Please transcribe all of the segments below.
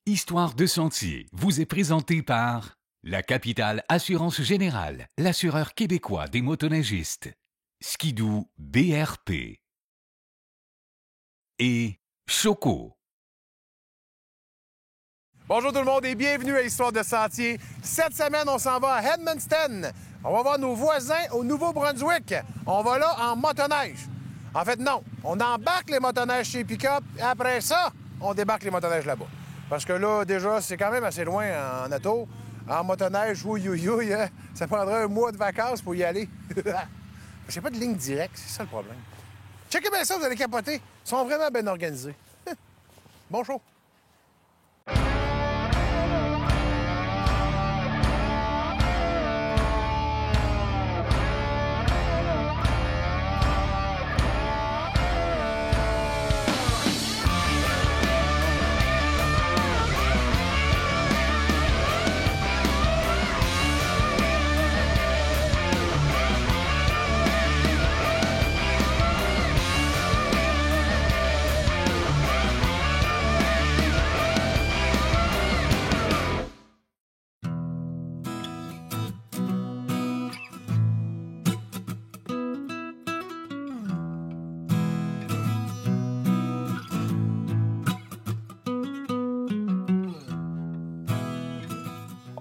Histoire de sentier vous est présentée par la Capitale Assurance Générale, l'assureur québécois des motoneigistes, Skidoo BRP et Choco. Bonjour tout le monde et bienvenue à Histoire de sentier. Cette semaine, on s'en va à Edmundston. On va voir nos voisins au Nouveau-Brunswick. On va là en motoneige. En fait, non. On embarque les motoneiges chez Pick-Up et après ça, on débarque les motoneiges là-bas. Parce que là, déjà, c'est quand même assez loin en auto. En motoneige, ouïouïouï, hein? Ça prendrait un mois de vacances pour y aller. J'ai pas de ligne directe, c'est ça le problème. Checkez bien ça, vous allez capoter. Ils sont vraiment bien organisés. Bon show.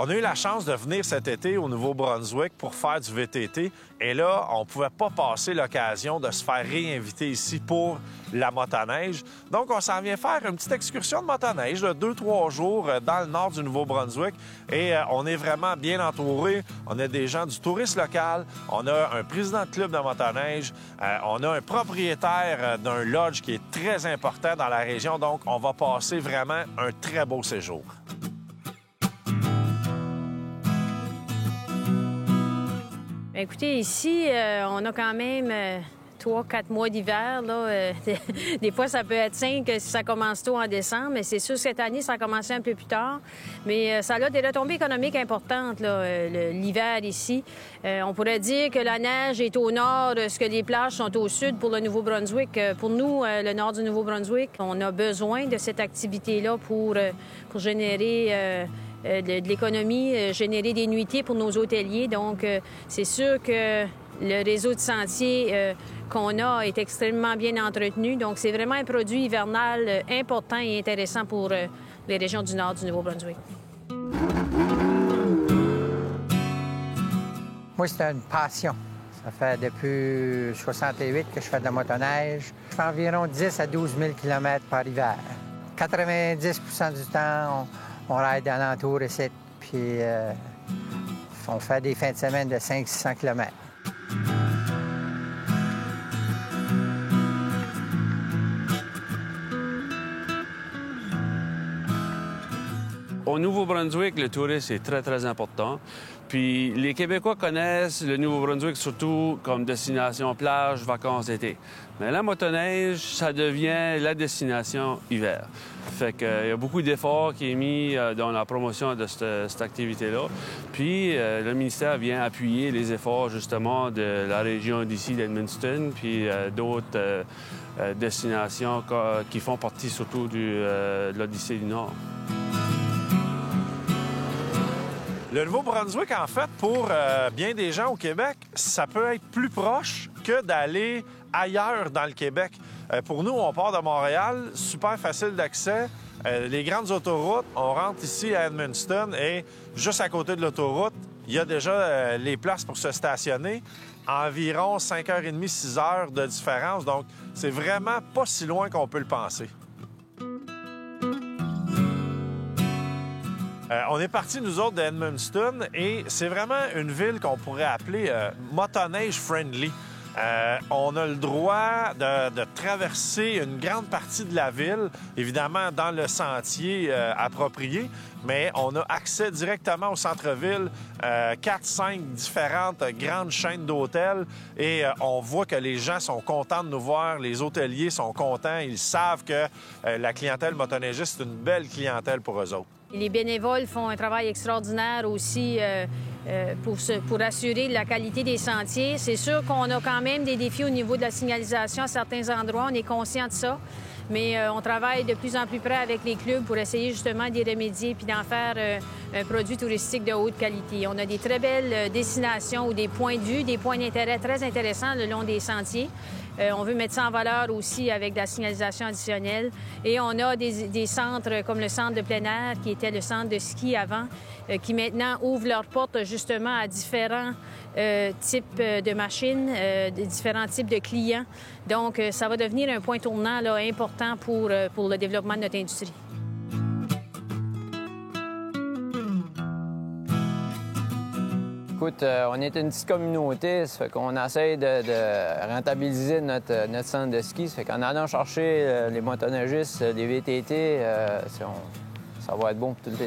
On a eu la chance de venir cet été au Nouveau-Brunswick pour faire du VTT. Et là, on ne pouvait pas passer l'occasion de se faire réinviter ici pour la motoneige. Donc, on s'en vient faire une petite excursion de motoneige de 2-3 jours dans le nord du Nouveau-Brunswick. Et on est vraiment bien entouré. On a des gens du tourisme local. On a un président de club de motoneige. On a un propriétaire d'un lodge qui est très important dans la région. Donc, on va passer vraiment un très beau séjour. Écoutez, ici, on a quand même 3-4 mois d'hiver. Des fois, ça peut être 5 si ça commence tôt en décembre, mais c'est sûr cette année, ça a commencé un peu plus tard. Mais ça a des retombées économiques importantes, l'hiver ici. On pourrait dire que la neige est au nord, ce que les plages sont au sud pour le Nouveau-Brunswick. Pour nous, le nord du Nouveau-Brunswick, on a besoin de cette activité-là pour générer... de l'économie, générer des nuitées pour nos hôteliers. Donc, c'est sûr que le réseau de sentiers qu'on a est extrêmement bien entretenu. Donc, c'est vraiment un produit hivernal important et intéressant pour les régions du nord du Nouveau-Brunswick. Moi, c'est une passion. Ça fait depuis 68 que je fais de la motoneige. Je fais environ 10 à 12 000 km par hiver. 90 du temps, on ride alentour ici, puis on fait des fins de semaine de 500-600 km. Au Nouveau-Brunswick, le tourisme est très, très important. Puis les Québécois connaissent le Nouveau-Brunswick surtout comme destination plage, vacances d'été. Mais la motoneige, ça devient la destination hiver. Fait qu'il y a beaucoup d'efforts qui est mis dans la promotion de cette activité-là. Puis le ministère vient appuyer les efforts justement de la région d'ici d'Edmundston, puis d'autres destinations qui font partie surtout de l'Odyssée du Nord. Le Nouveau-Brunswick, en fait, pour bien des gens au Québec, ça peut être plus proche que d'aller ailleurs dans le Québec. Pour nous, on part de Montréal, super facile d'accès. Les grandes autoroutes, on rentre ici à Edmundston et juste à côté de l'autoroute, il y a déjà les places pour se stationner. Environ 5h30, 6h de différence. Donc, c'est vraiment pas si loin qu'on peut le penser. On est partis, nous autres, d'Edmundston, et c'est vraiment une ville qu'on pourrait appeler motoneige friendly. On a le droit de traverser une grande partie de la ville, évidemment dans le sentier approprié, mais on a accès directement au centre-ville, 4-5 différentes grandes chaînes d'hôtels, et on voit que les gens sont contents de nous voir, les hôteliers sont contents, ils savent que la clientèle motoneigiste, c'est une belle clientèle pour eux autres. Les bénévoles font un travail extraordinaire aussi pour assurer la qualité des sentiers. C'est sûr qu'on a quand même des défis au niveau de la signalisation à certains endroits. On est conscient de ça. mais on travaille de plus en plus près avec les clubs pour essayer justement d'y remédier puis d'en faire un produit touristique de haute qualité. On a des très belles destinations ou des points de vue, des points d'intérêt très intéressants le long des sentiers. On veut mettre ça en valeur aussi avec de la signalisation additionnelle. Et on a des centres comme le centre de plein air, qui était le centre de ski avant, qui maintenant ouvrent leurs portes justement à différents types de machines, différents types de clients. Donc, ça va devenir un point tournant là, important pour le développement de notre industrie. Écoute, on est une petite communauté, ça fait qu'on essaie de rentabiliser notre centre de ski. Ça fait qu'en allant chercher les motoneigistes, les VTT, ça va être bon pour tous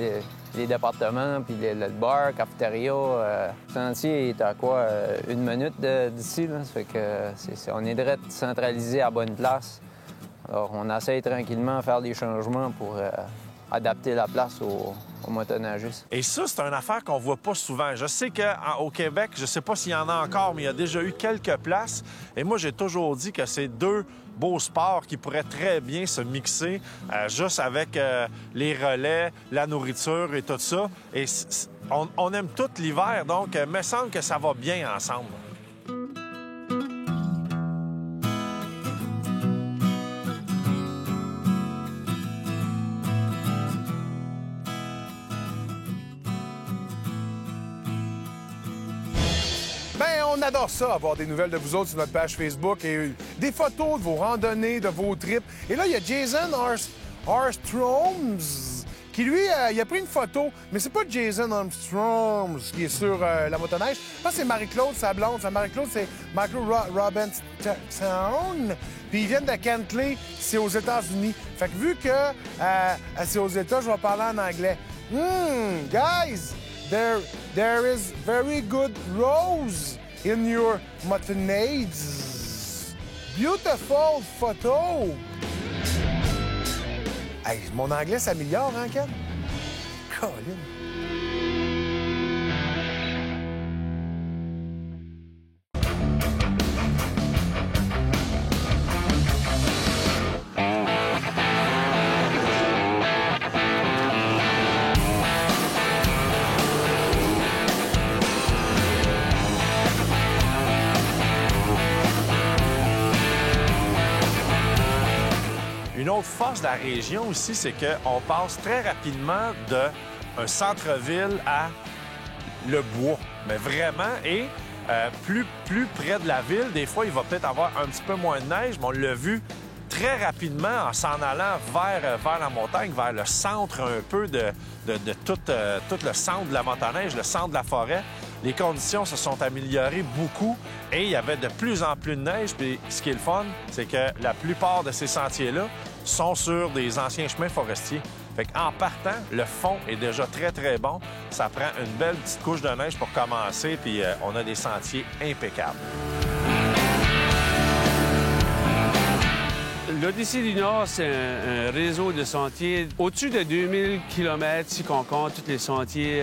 les départements, puis le bar, cafétéria. Le sentier est à quoi? 1 minute d'ici, là. Ça fait que on est direct centralisé à bonne place. Alors, on essaie tranquillement de faire des changements pour adapter la place aux motoneigistes. Et ça, c'est une affaire qu'on voit pas souvent. Je sais qu'au Québec, je sais pas s'il y en a encore, mais il y a déjà eu quelques places. Et moi, j'ai toujours dit que c'est deux beaux sports qui pourraient très bien se mixer juste avec les relais, la nourriture et tout ça. Et on aime tout l'hiver, donc il me semble que ça va bien ensemble. On adore ça, avoir des nouvelles de vous autres sur notre page Facebook et des photos de vos randonnées, de vos trips. Et là, il y a Jason Armstrong qui, lui, il a pris une photo, mais c'est pas Jason Armstrong qui est sur la motoneige. Je pense que c'est Marie-Claude, sa blonde. Marie-Claude, c'est Michael Robinson. Puis ils viennent de Kentley, c'est aux États-Unis. Fait que vu que c'est aux États, je vais parler en anglais. Guys, there is very good rose in your motoneige. Beautiful photo. Hey, mon anglais s'améliore, hein, Ken? Colin. Une autre force de la région aussi, c'est qu'on passe très rapidement d'un centre-ville à le bois. Mais vraiment, et plus près de la ville, des fois, il va peut-être avoir un petit peu moins de neige, mais on l'a vu très rapidement en s'en allant vers la montagne, vers le centre un peu de tout le centre de la motoneige, le centre de la forêt. Les conditions se sont améliorées beaucoup et il y avait de plus en plus de neige. Puis ce qui est le fun, c'est que la plupart de ces sentiers-là sont sur des anciens chemins forestiers. Fait qu'en partant, le fond est déjà très, très bon. Ça prend une belle petite couche de neige pour commencer, puis on a des sentiers impeccables. L'Odyssée du Nord, c'est un réseau de sentiers au-dessus de 2000 km si on compte tous les sentiers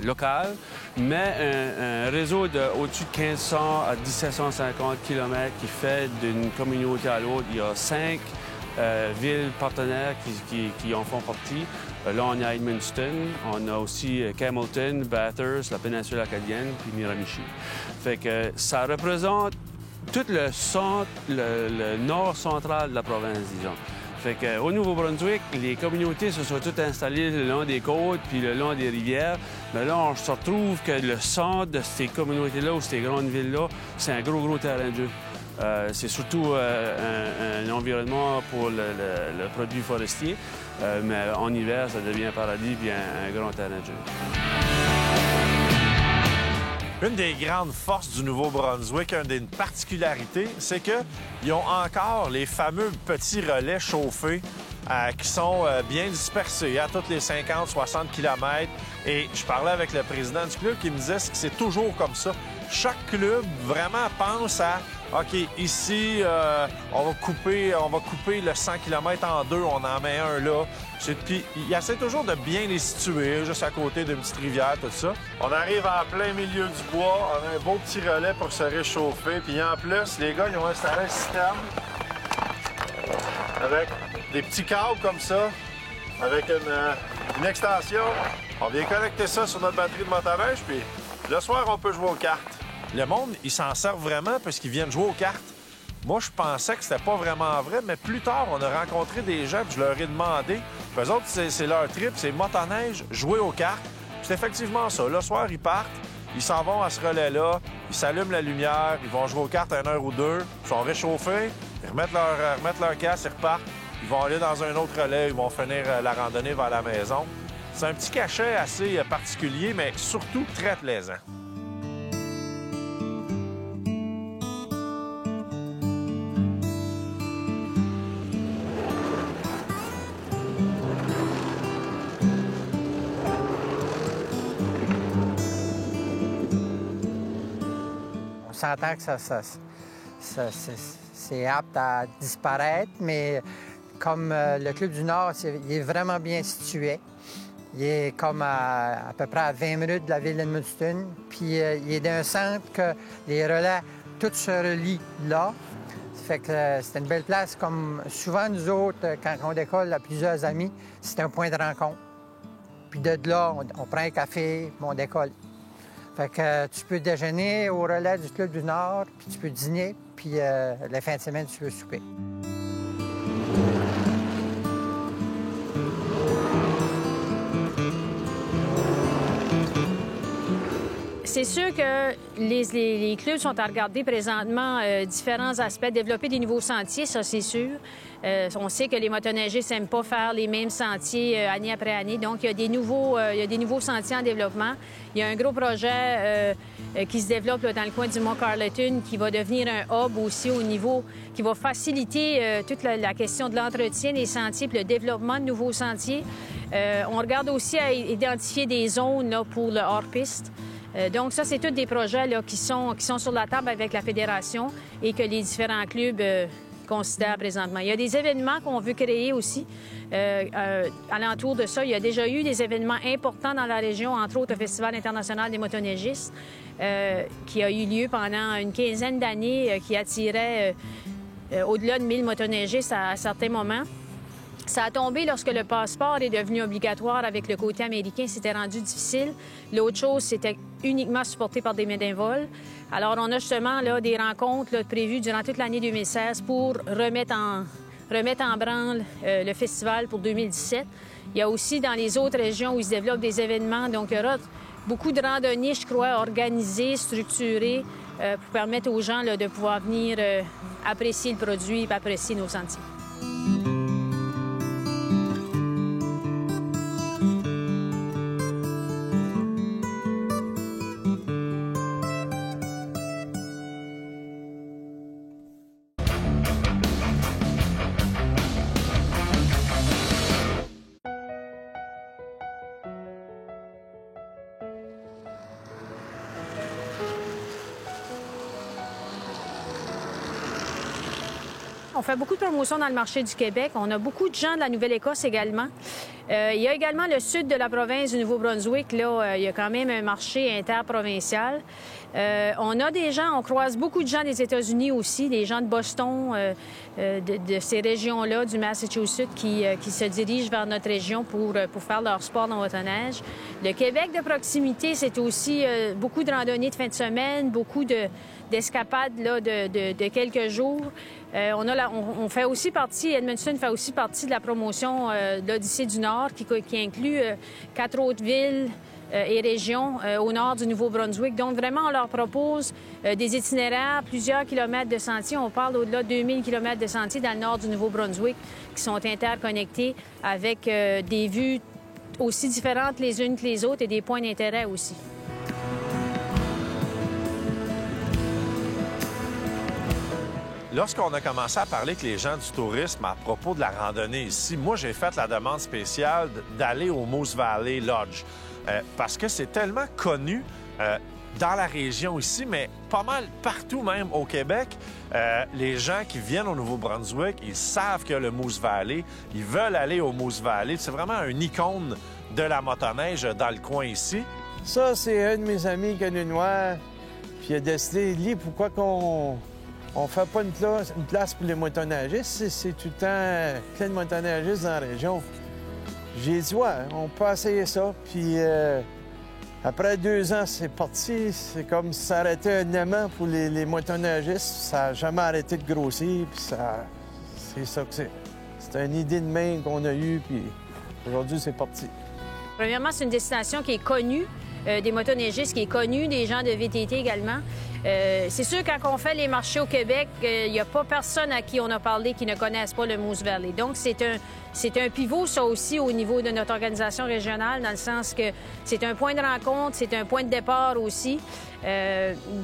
locaux, mais un réseau au-dessus de 1500 à 1750 km qui fait d'une communauté à l'autre. Il y a 5 villes partenaires qui en font partie. Là, on est à Edmundston, on a aussi Campbellton, Bathurst, la péninsule acadienne, puis Miramichi. Fait que ça représente tout le centre, le nord central de la province, disons. Fait qu'au Nouveau-Brunswick, les communautés se sont toutes installées le long des côtes puis le long des rivières. Mais là, on se retrouve que le centre de ces communautés-là ou ces grandes villes-là, c'est un gros terrain de jeu. C'est surtout un environnement pour le produit forestier, mais en hiver, ça devient un paradis puis un grand terrain de jeu. Une des grandes forces du Nouveau-Brunswick, une des particularités, c'est qu'ils ont encore les fameux petits relais chauffés qui sont bien dispersés à tous les 50-60 km. Et je parlais avec le président du club qui me disait que c'est toujours comme ça. Chaque club vraiment pense à OK, ici, on va couper le 100 km en deux, on en met un là. Puis, il essaie toujours de bien les situer, juste à côté d'une petite rivière, tout ça. On arrive en plein milieu du bois, on a un beau petit relais pour se réchauffer. Puis en plus, les gars, ils ont installé un système avec des petits câbles comme ça, avec une extension. On vient connecter ça sur notre batterie de motoneige, puis le soir, on peut jouer aux cartes. Le monde, ils s'en servent vraiment parce qu'ils viennent jouer aux cartes. Moi, je pensais que c'était pas vraiment vrai, mais plus tard, on a rencontré des gens, puis je leur ai demandé. Puis eux autres, c'est leur trip, c'est motoneige, jouer aux cartes. C'est effectivement ça. Le soir, ils partent, ils s'en vont à ce relais-là, ils s'allument la lumière, ils vont jouer aux cartes à 1 heure ou 2, ils sont réchauffés, ils remettent leur casque, ils repartent, ils vont aller dans un autre relais, ils vont finir la randonnée vers la maison. C'est un petit cachet assez particulier, mais surtout très plaisant. On s'entend que c'est apte à disparaître, mais comme le Club du Nord, il est vraiment bien situé. Il est comme à peu près à 20 minutes de la ville d'Edmundston. Puis il est d'un centre que les relais, tout se relient là. Ça fait que c'est une belle place. Comme souvent, nous autres, quand on décolle à plusieurs amis, c'est un point de rencontre. Puis de là, on prend un café, puis on décolle. Fait que tu peux déjeuner au relais du Club du Nord, puis tu peux dîner, puis la fin de semaine, tu peux souper. C'est sûr que les clubs sont à regarder présentement différents aspects. Développer des nouveaux sentiers, ça, c'est sûr. On sait que les motoneigistes n'aiment pas faire les mêmes sentiers année après année. Donc, il y a des nouveaux sentiers en développement. Il y a un gros projet qui se développe là, dans le coin du Mont-Carleton qui va devenir un hub aussi au niveau, qui va faciliter toute la question de l'entretien des sentiers et le développement de nouveaux sentiers. On regarde aussi à identifier des zones là, pour le hors-piste. Donc, ça, c'est tous des projets là, qui sont sur la table avec la Fédération et que les différents clubs considèrent présentement. Il y a des événements qu'on veut créer aussi. Alentour de ça, il y a déjà eu des événements importants dans la région, entre autres le Festival international des motoneigistes, qui a eu lieu pendant une quinzaine d'années, qui attirait au-delà de 1000 motoneigistes à certains moments. Ça a tombé lorsque le passeport est devenu obligatoire avec le côté américain. C'était rendu difficile. L'autre chose, c'était uniquement supporté par des bénévoles. Alors, on a justement là, des rencontres là, prévues durant toute l'année 2016 pour remettre en branle le festival pour 2017. Il y a aussi dans les autres régions où il se développent des événements. Donc, il y aura beaucoup de randonnées, je crois, organisées, structurées pour permettre aux gens là, de pouvoir venir apprécier le produit et apprécier nos sentiers. On fait beaucoup de promotions dans le marché du Québec. On a beaucoup de gens de la Nouvelle-Écosse également. Il y a également le sud de la province du Nouveau-Brunswick. Là, il y a quand même un marché interprovincial. On a des gens, on croise beaucoup de gens des États-Unis aussi, des gens de Boston, de ces régions-là, du Massachusetts, qui se dirigent vers notre région pour faire leur sport dans motoneige. Le Québec de proximité, c'est aussi beaucoup de randonnées de fin de semaine, beaucoup d'escapades là, de quelques jours. On fait aussi partie, Edmundston fait aussi partie de la promotion de l'Odyssée du Nord qui inclut 4 autres villes et régions au nord du Nouveau-Brunswick. Donc, vraiment, on leur propose des itinéraires, plusieurs kilomètres de sentiers. On parle au-delà de 2000 kilomètres de sentiers dans le nord du Nouveau-Brunswick qui sont interconnectés avec des vues aussi différentes les unes que les autres et des points d'intérêt aussi. Lorsqu'on a commencé à parler avec les gens du tourisme à propos de la randonnée ici, moi, j'ai fait la demande spéciale d'aller au Moose Valley Lodge parce que c'est tellement connu dans la région ici, mais pas mal partout même au Québec. Les gens qui viennent au Nouveau-Brunswick, ils savent que le Moose Valley, ils veulent aller au Moose Valley. C'est vraiment une icône de la motoneige dans le coin ici. Ça, c'est un de mes amis qui a une noire, puis il a décidé, lui, pourquoi qu'on On fait pas une place pour les motoneigistes. C'est tout le temps plein de motoneigistes dans la région. J'ai dit, ouais, on peut essayer ça. Puis après 2 ans, c'est parti. C'est comme si ça arrêtait un aimant pour les motoneigistes. Ça n'a jamais arrêté de grossir. Puis c'est ça que c'est. C'est une idée de main qu'on a eue, puis aujourd'hui, c'est parti. Premièrement, c'est une destination qui est connue des motoneigistes, qui est connue des gens de VTT également. C'est sûr, quand on fait les marchés au Québec, il n'y a pas personne à qui on a parlé qui ne connaisse pas le Moose Valley. Donc, c'est un pivot, ça aussi, au niveau de notre organisation régionale, dans le sens que c'est un point de rencontre, c'est un point de départ aussi.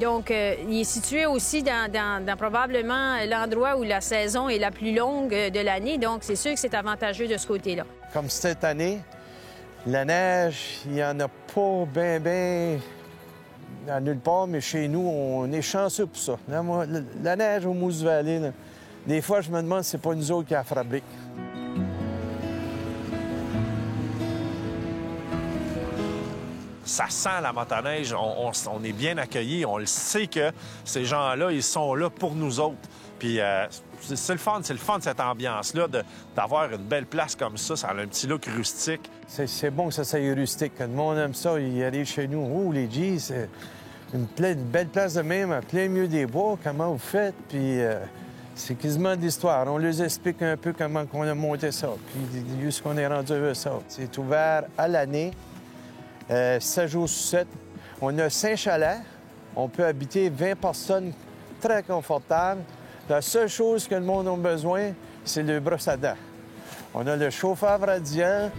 Donc, il est situé aussi dans probablement l'endroit où la saison est la plus longue de l'année. Donc, c'est sûr que c'est avantageux de ce côté-là. Comme cette année, la neige, il n'y en a pas bien à nulle part, mais chez nous, on est chanceux pour ça. Là, moi, la neige au Moose Valley, là, des fois, je me demande si c'est pas nous autres qui la fabriquent. Ça sent la motoneige, on est bien accueillis, on le sait que ces gens-là, ils sont là pour nous autres. Puis c'est le fun cette ambiance-là, d'avoir une belle place comme ça a un petit look rustique. C'est bon que ça soit rustique. Quand le monde aime ça, il arrive chez nous. Oh, les G, c'est une belle place de même, à plein milieu des bois. Comment vous faites? Puis c'est quasiment de l'histoire. On leur explique un peu comment on a monté ça, puis juste qu'on est rendu avec ça. C'est ouvert à l'année, 7 jours sur 7. On a 5 chalets. On peut habiter 20 personnes très confortables. La seule chose que le monde a besoin, c'est le brosse à dents. On a le chauffeur radiant,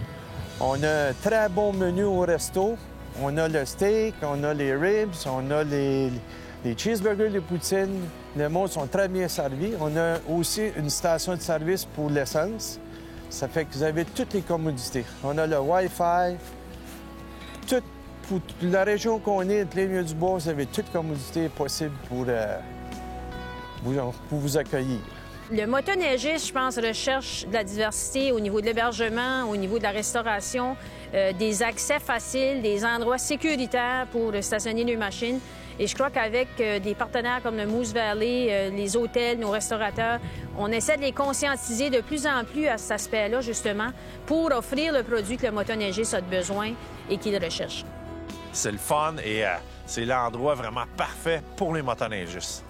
on a un très bon menu au resto, on a le steak, on a les ribs, on a les cheeseburgers, les poutines. Les monde sont très bien servis. On a aussi une station de service pour l'essence. Ça fait que vous avez toutes les commodités. On a le Wi-Fi. Pour la région qu'on est, plein milieu du bois, vous avez toutes les commodités possibles pour vous accueillir. Le motoneigiste, je pense, recherche de la diversité au niveau de l'hébergement, au niveau de la restauration, des accès faciles, des endroits sécuritaires pour stationner nos machines. Et je crois qu'avec des partenaires comme le Moose Valley, les hôtels, nos restaurateurs, on essaie de les conscientiser de plus en plus à cet aspect-là, justement, pour offrir le produit que le motoneigiste a besoin et qu'il recherche. C'est le fun et c'est l'endroit vraiment parfait pour les motoneigistes.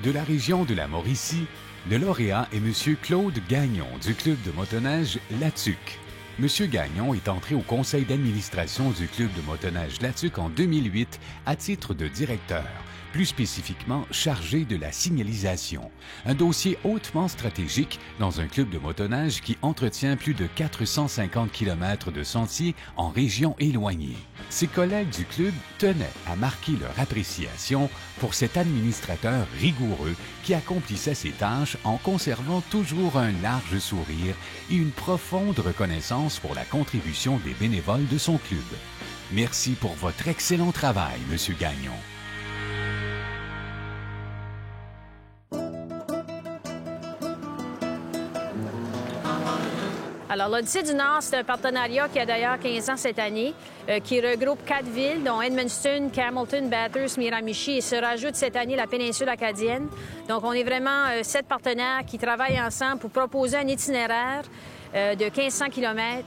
De la région de la Mauricie, le lauréat est M. Claude Gagnon du club de motoneige Latuc. M. Gagnon est entré au conseil d'administration du club de motoneige Latuc en 2008 à titre de directeur, plus spécifiquement chargé de la signalisation, un dossier hautement stratégique dans un club de motoneige qui entretient plus de 450 km de sentiers en région éloignée. Ses collègues du club tenaient à marquer leur appréciation pour cet administrateur rigoureux qui accomplissait ses tâches en conservant toujours un large sourire et une profonde reconnaissance pour la contribution des bénévoles de son club. Merci pour votre excellent travail, M. Gagnon. Alors, l'Odyssée du Nord, c'est un partenariat qui a d'ailleurs 15 ans cette année, qui regroupe 4 villes, dont Edmundston, Campbellton, Bathurst, Miramichi, et se rajoute cette année la péninsule acadienne. Donc, on est vraiment 7 partenaires qui travaillent ensemble pour proposer un itinéraire de 1500 km,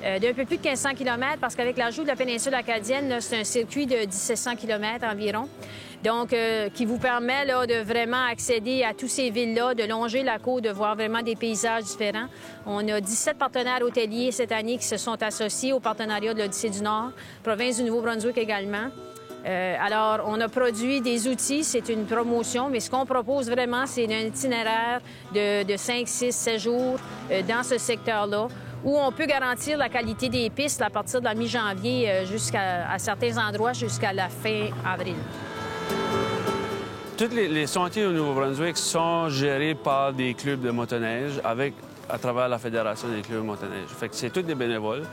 d'un peu plus de 1500 km, parce qu'avec l'ajout de la péninsule acadienne, c'est un circuit de 1700 km environ. Donc, qui vous permet là, de vraiment accéder à toutes ces villes-là, de longer la côte, de voir vraiment des paysages différents. On a 17 partenaires hôteliers cette année qui se sont associés au partenariat de l'Odyssée du Nord, province du Nouveau-Brunswick également. Alors, on a produit des outils, c'est une promotion, mais ce qu'on propose vraiment, c'est un itinéraire de 5, 6, 7 jours dans ce secteur-là, où on peut garantir la qualité des pistes à partir de la mi-janvier jusqu'à certains endroits jusqu'à la fin avril. Tous les sentiers au Nouveau-Brunswick sont gérés par des clubs de motoneige à travers la Fédération des clubs de motoneige. Fait que c'est tous des bénévoles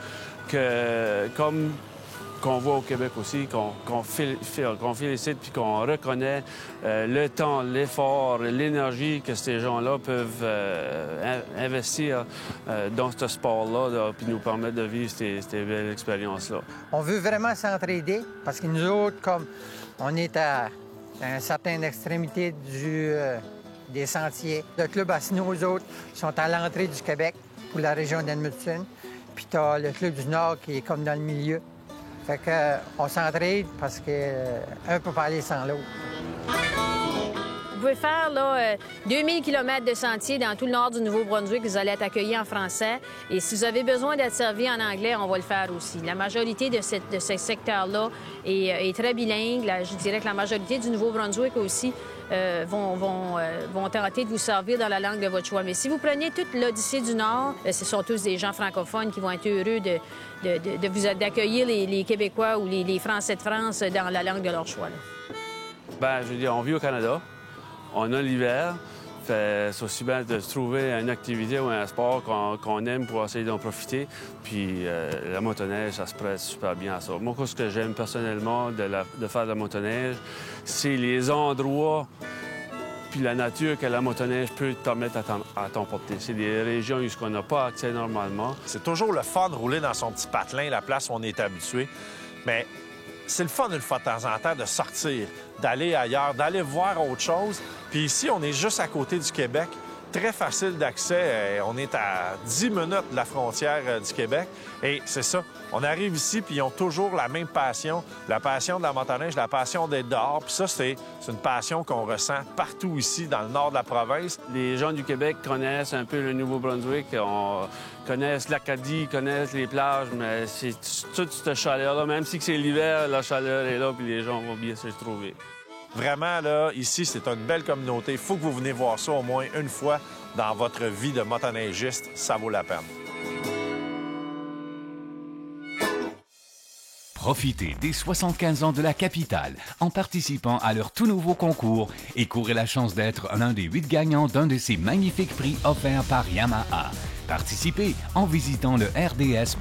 que, comme qu'on voit au Québec aussi, qu'on félicite puis qu'on reconnaît le temps, l'effort, l'énergie que ces gens-là peuvent investir dans ce sport-là puis nous permettre de vivre ces belles expériences-là. On veut vraiment s'entraider parce que nous autres, comme on est à une certaine extrémité des sentiers, le club Asino, eux autres, sont à l'entrée du Québec pour la région d'Edmundston. Puis tu as le club du Nord qui est comme dans le milieu. Fait qu'on s'entraide parce qu'un peut pas aller sans l'autre. Vous pouvez faire là, 2000 km de sentiers dans tout le nord du Nouveau-Brunswick. Vous allez être accueillis en français. Et si vous avez besoin d'être servi en anglais, on va le faire aussi. La majorité de ce secteur-là est très bilingue. Je dirais que la majorité du Nouveau-Brunswick aussi vont tenter de vous servir dans la langue de votre choix. Mais si vous prenez toute l'Odyssée du Nord, ce sont tous des gens francophones qui vont être heureux d'accueillir les Québécois ou les Français de France dans la langue de leur choix. Là. Bien, je veux dire, on vit au Canada. On a l'hiver. C'est aussi bien de trouver une activité ou un sport qu'on aime pour essayer d'en profiter. Puis la motoneige, ça se prête super bien à ça. Moi, ce que j'aime personnellement de faire de la motoneige, c'est les endroits puis la nature que la motoneige peut te permettre à t'emporter. C'est des régions où on n'a pas accès normalement. C'est toujours le fun de rouler dans son petit patelin, la place où on est habitué. Mais c'est le fun, une fois de temps en temps, de sortir, d'aller ailleurs, d'aller voir autre chose. Puis ici, on est juste à côté du Québec. Très facile d'accès. On est à 10 minutes de la frontière du Québec. Et c'est ça. On arrive ici, puis ils ont toujours la même passion. La passion de la motoneige, la passion d'être dehors. Puis ça, c'est une passion qu'on ressent partout ici, dans le nord de la province. Les gens du Québec connaissent un peu le Nouveau-Brunswick. Connaissent l'Acadie, connaissent les plages, mais c'est toute cette chaleur-là. Même si c'est l'hiver, la chaleur est là, puis les gens vont bien se trouver. Vraiment, là, ici, c'est une belle communauté. Il faut que vous venez voir ça au moins une fois dans votre vie de motoneigiste. Ça vaut la peine. Profitez des 75 ans de la capitale en participant à leur tout nouveau concours et courez la chance d'être l'un des 8 gagnants d'un de ces magnifiques prix offerts par Yamaha. Participez en visitant le rds.ca/HDS.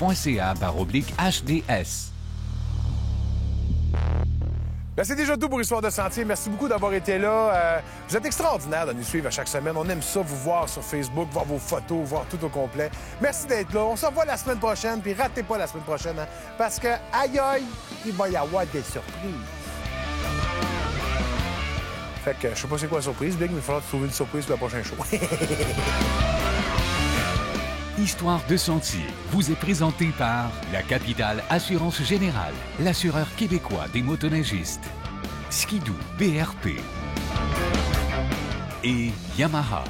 Bien, c'est déjà tout pour Histoire de Sentier. Merci beaucoup d'avoir été là. Vous êtes extraordinaires de nous suivre à chaque semaine. On aime ça, vous voir sur Facebook, voir vos photos, voir tout au complet. Merci d'être là. On se revoit la semaine prochaine, puis ratez pas la semaine prochaine, hein, parce que, aïe aïe, il va y avoir des surprises. Fait que, je sais pas c'est quoi la surprise, Big, mais il faudra trouver une surprise pour le prochain show. Histoire de Sentier vous est présenté par la Capitale Assurance Générale, l'assureur québécois des motoneigistes, Skidoo BRP et Yamaha.